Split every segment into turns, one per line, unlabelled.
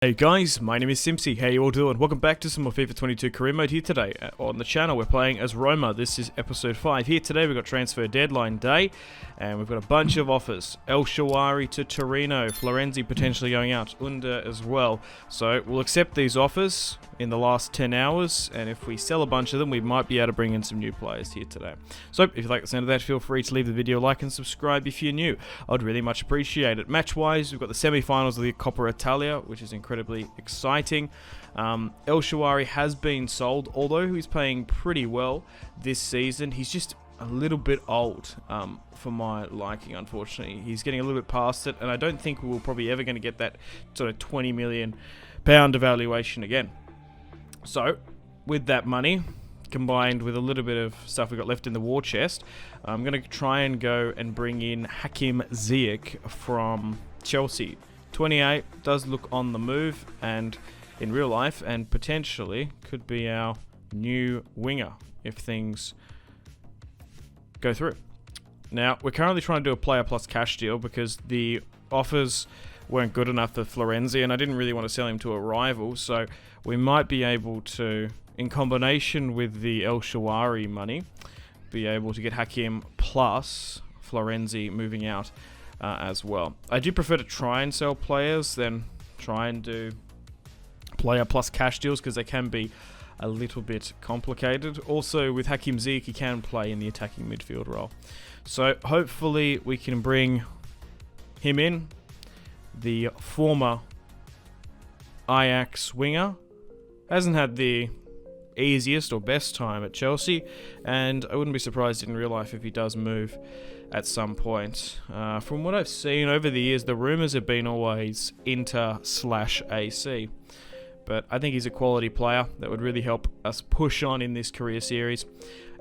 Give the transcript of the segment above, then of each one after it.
Hey guys, my name is Simpsy. How you all doing? Welcome back to some more FIFA 22 career mode here today. On the channel, we're playing as Roma. This is episode 5. Here today, we've got transfer deadline day, and we've got a bunch of offers. El Shaarawy to Torino, Florenzi potentially going out, Under as well. So we'll accept these offers in the last 10 hours, and if we sell a bunch of them, we might be able to bring in some new players here today. So if you like the sound of that, feel free to leave the video a like and subscribe if you're new. I'd really much appreciate it. Match-wise, we've got the semi-finals of the Coppa Italia, which is incredibly exciting. El Shaarawy has been sold, although he's playing pretty well this season. He's just a little bit old for my liking, unfortunately. He's getting a little bit past it, and I don't think we're probably ever going to get that sort of £20 million evaluation again. So, with that money, combined with a little bit of stuff we got left in the war chest, I'm going to try and go and bring in Hakim Ziyech from Chelsea. 28, does look on the move and in real life, and potentially could be our new winger if things go through. Now, we're currently trying to do a player plus cash deal because the offers weren't good enough for Florenzi, and I didn't really want to sell him to a rival, so we might be able to, in combination with the El Shaarawy money, be able to get Hakim plus Florenzi moving out as well. I do prefer to try and sell players than try and do player plus cash deals because they can be a little bit complicated. Also, with Hakim Ziyech, he can play in the attacking midfield role. So hopefully we can bring him in. The former Ajax winger hasn't had the easiest or best time at Chelsea, and I wouldn't be surprised in real life if he does move at some point. From what I've seen over the years, the rumours have been always Inter/AC. But I think he's a quality player that would really help us push on in this career series.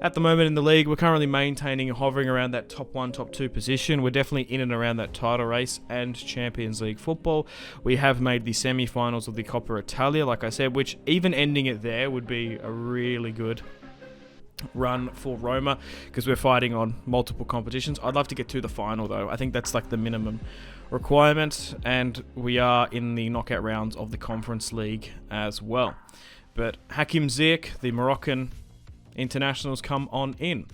At the moment in the league, we're currently maintaining and hovering around that top 1, top 2 position. We're definitely in and around that title race and Champions League football. We have made the semi-finals of the Coppa Italia, like I said, which even ending it there would be a really good run for Roma because we're fighting on multiple competitions. I'd love to get to the final though. I think that's like the minimum requirement, and we are in the knockout rounds of the Conference League as well. But Hakim Ziyech, the Moroccan internationals, come on in.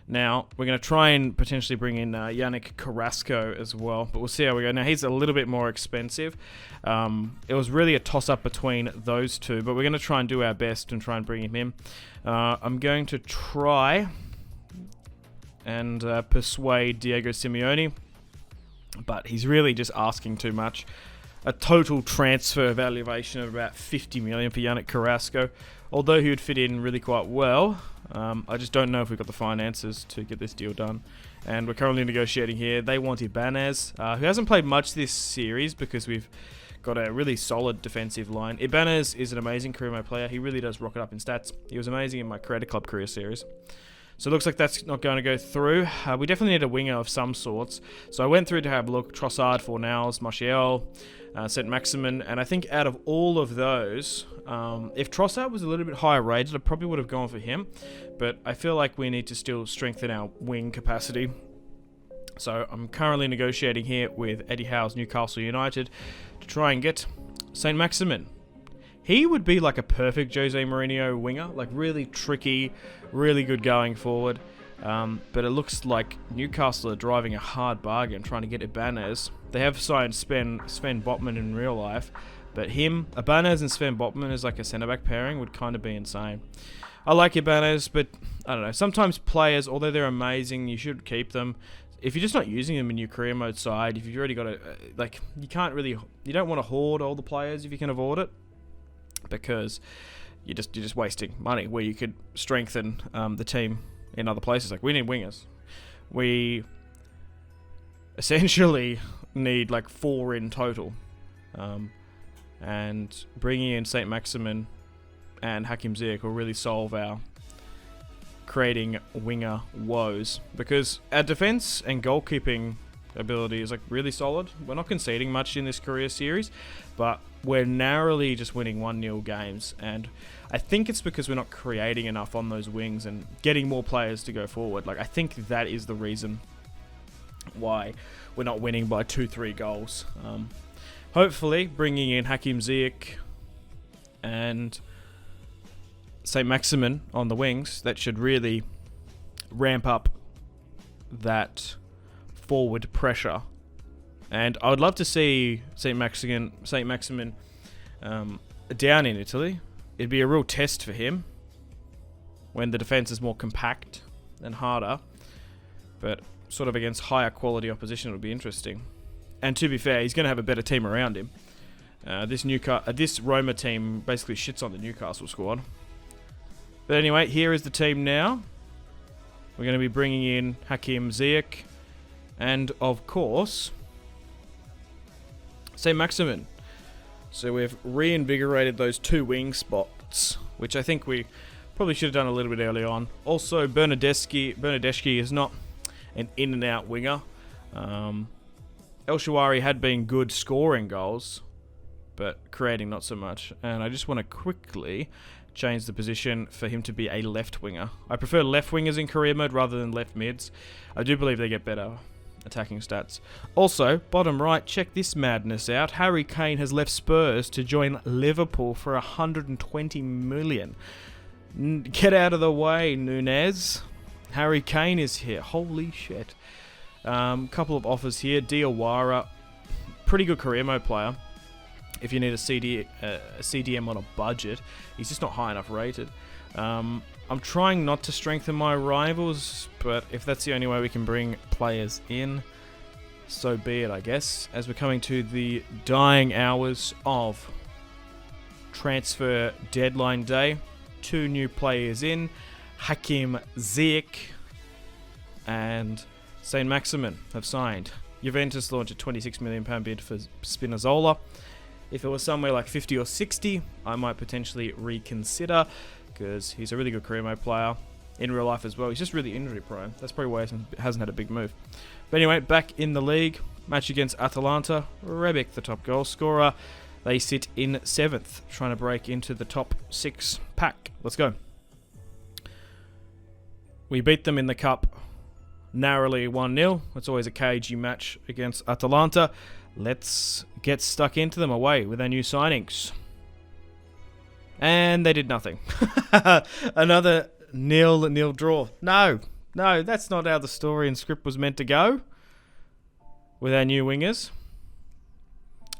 Now, we're going to try and potentially bring in Yannick Carrasco as well, but we'll see how we go. Now, he's a little bit more expensive. It was really a toss-up between those two, but we're going to try and do our best and try and bring him in. I'm going to try and persuade Diego Simeone, but he's really just asking too much. A total transfer valuation of about 50 million for Yannick Carrasco, although he would fit in really quite well. I just don't know if we've got the finances to get this deal done. And we're currently negotiating here. They want Ibanez, who hasn't played much this series because we've got a really solid defensive line. Ibanez is an amazing career mode player. He really does rocket up in stats. He was amazing in my Creator Club career series. So it looks like that's not going to go through. We definitely need a winger of some sorts. So I went through to have a look. Trossard, Fornals, Martial, MAXIMIN, and I think out of all of those, if Trossard was a little bit higher rated, I probably would have gone for him. But I feel like we need to still strengthen our wing capacity. So I'm currently negotiating here with Eddie Howe's Newcastle United to try and get Saint-Maximin. He would be like a perfect José Mourinho winger, like really tricky, really good going forward. But it looks like Newcastle are driving a hard bargain trying to get Ibanez. They have signed Sven Botman in real life, but Ibanez and Sven Botman as like a centre-back pairing would kind of be insane. I like Ibanez, but I don't know. Sometimes players, although they're amazing, you should keep them. If you're just not using them in your career mode side, if you've already got you don't want to hoard all the players if you can avoid it, because you're just wasting money where you could strengthen the team in other places. Like, we need wingers. We essentially need like 4 in total, and bringing in Saint-Maximin and Hakim Ziyech will really solve our creating winger woes, because our defense and goalkeeping ability is like really solid. We're not conceding much in this career series, but we're narrowly just winning 1-0 games, and I think it's because we're not creating enough on those wings and getting more players to go forward. Like, I think that is the reason why we're not winning by 2-3 goals. hopefully bringing in Hakim Ziyech and St. Maximin on the wings, that should really ramp up that forward pressure. And I would love to see St. Maximin down in Italy. It'd be a real test for him when the defence is more compact and harder, but sort of against higher quality opposition. It would be interesting. And to be fair, he's going to have a better team around him. This Roma team basically shits on the Newcastle squad. But anyway, here is the team now. We're going to be bringing in Hakim Ziyech and, of course, St. Maximin. So we've reinvigorated those 2 wing spots, which I think we probably should have done a little bit early on. Also, Bernardeschi is not an in-and-out winger. El Shawari had been good scoring goals, but creating not so much. And I just want to quickly change the position for him to be a left winger. I prefer left wingers in career mode rather than left mids. I do believe they get better attacking stats. Also, bottom right, check this madness out. Harry Kane has left Spurs to join Liverpool for 120 million. Get out of the way, Nunez. Harry Kane is here. Holy shit. Couple of offers here. Diawara, pretty good career mode player. If you need a CDM on a budget, he's just not high enough rated. I'm trying not to strengthen my rivals, but if that's the only way we can bring players in, so be it, I guess. As we're coming to the dying hours of transfer deadline day, 2 new players in, Hakim Ziyech and St. Maximin have signed. Juventus launched a £26 million bid for Spinazzola. If it was somewhere like 50 or 60, I might potentially reconsider, because he's a really good career mode player in real life as well. He's just really injury prone. That's probably why he hasn't had a big move. But anyway, back in the league, match against Atalanta. Rebic, the top goal scorer. They sit in 7th, trying to break into the top 6 pack. Let's go. We beat them in the cup narrowly 1-0. It's always a cagey match against Atalanta. Let's get stuck into them away with our new signings. And they did nothing. Another 0-0 draw. No, that's not how the story and script was meant to go with our new wingers.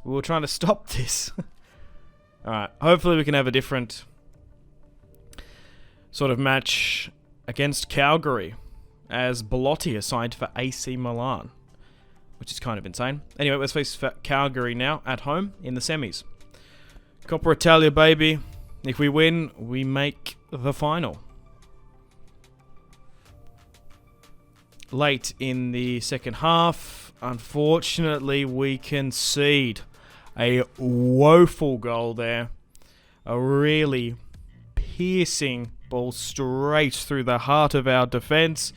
We were trying to stop this. Alright, hopefully we can have a different sort of match against Calgary, as Belotti is signed for AC Milan, which is kind of insane. Anyway, let's face Calgary now at home in the semis. Coppa Italia, baby. If we win, we make the final. Late in the second half, unfortunately, we concede a woeful goal there. A really piercing ball straight through the heart of our defence.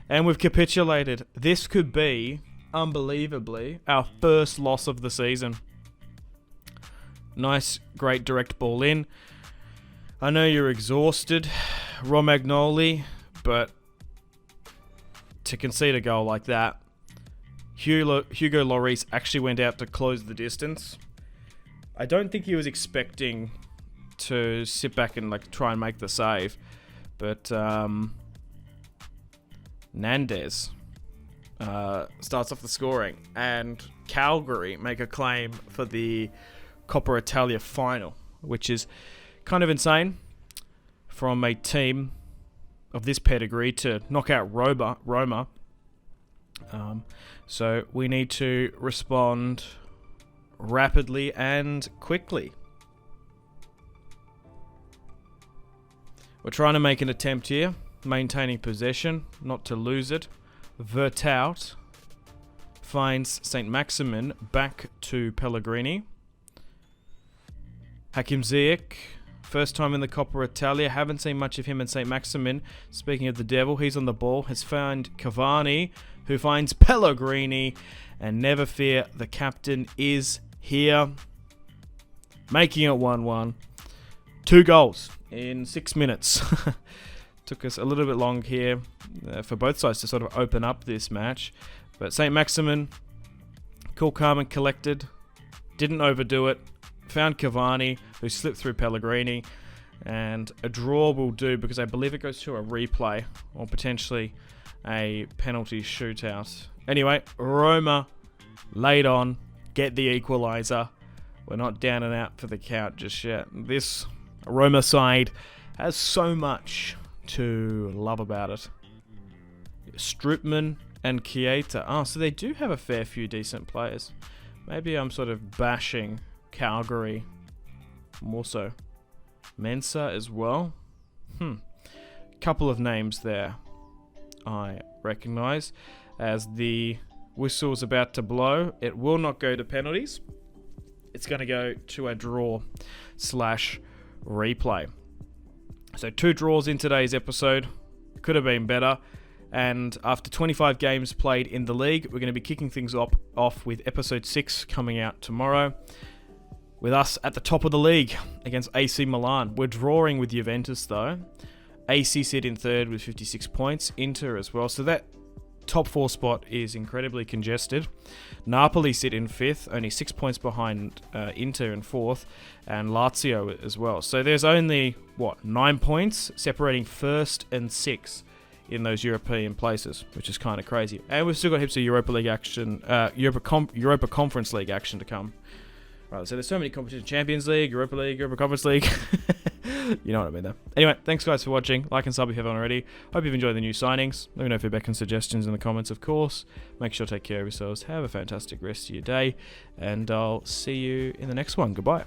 And we've capitulated. This could be, unbelievably, our first loss of the season. Nice, great direct ball in. I know you're exhausted, Romagnoli, but to concede a goal like that, Hugo Lloris actually went out to close the distance. I don't think he was expecting to sit back and try and make the save, but Nandez starts off the scoring, and Calgary make a claim for the Coppa Italia final, which is kind of insane from a team of this pedigree to knock out Roma. So we need to respond rapidly and quickly. We're trying to make an attempt here, maintaining possession, not to lose it. Vertout finds St. Maximin back to Pellegrini. Hakim Ziyech, first time in the Coppa Italia. Haven't seen much of him and St. Maximin. Speaking of the devil, he's on the ball. Has found Cavani, who finds Pellegrini. And never fear, the captain is here. Making it 1-1. 2 goals in 6 minutes. Took us a little bit long here for both sides to sort of open up this match. But St. Maximin, cool, calm and collected. didn't overdo it. Found Cavani, who slipped through Pellegrini. And a draw will do because I believe it goes to a replay or potentially a penalty shootout. Anyway, Roma laid on, get the equaliser. We're not down and out for the count just yet. This Roma side has so much to love about it. Strootman and Keita. So they do have a fair few decent players. Maybe I'm sort of bashing Calgary more so. Mensah as well. Couple of names there I recognise. As the whistle's about to blow, it will not go to penalties. It's going to go to a draw/replay. So 2 draws in today's episode. Could have been better. And after 25 games played in the league, we're going to be kicking things off with episode 6 coming out tomorrow. With us at the top of the league against AC Milan. We're drawing with Juventus though. AC sit in 3rd with 56 points. Inter as well. So that top 4 spot is incredibly congested. Napoli sit in 5th, only 6 points behind Inter in 4th. And Lazio as well. So there's only, 9 points separating 1st and 6th in those European places, which is kind of crazy. And we've still got heaps of Europa League action, Europa Conference League action to come. Right, so there's so many competitions. Champions League, Europa League, Europa Conference League. You know what I mean, though. Anyway, thanks, guys, for watching. Like and sub if you haven't already. Hope you've enjoyed the new signings. Let me know feedback and suggestions in the comments, of course. Make sure to take care of yourselves. Have a fantastic rest of your day. And I'll see you in the next one. Goodbye.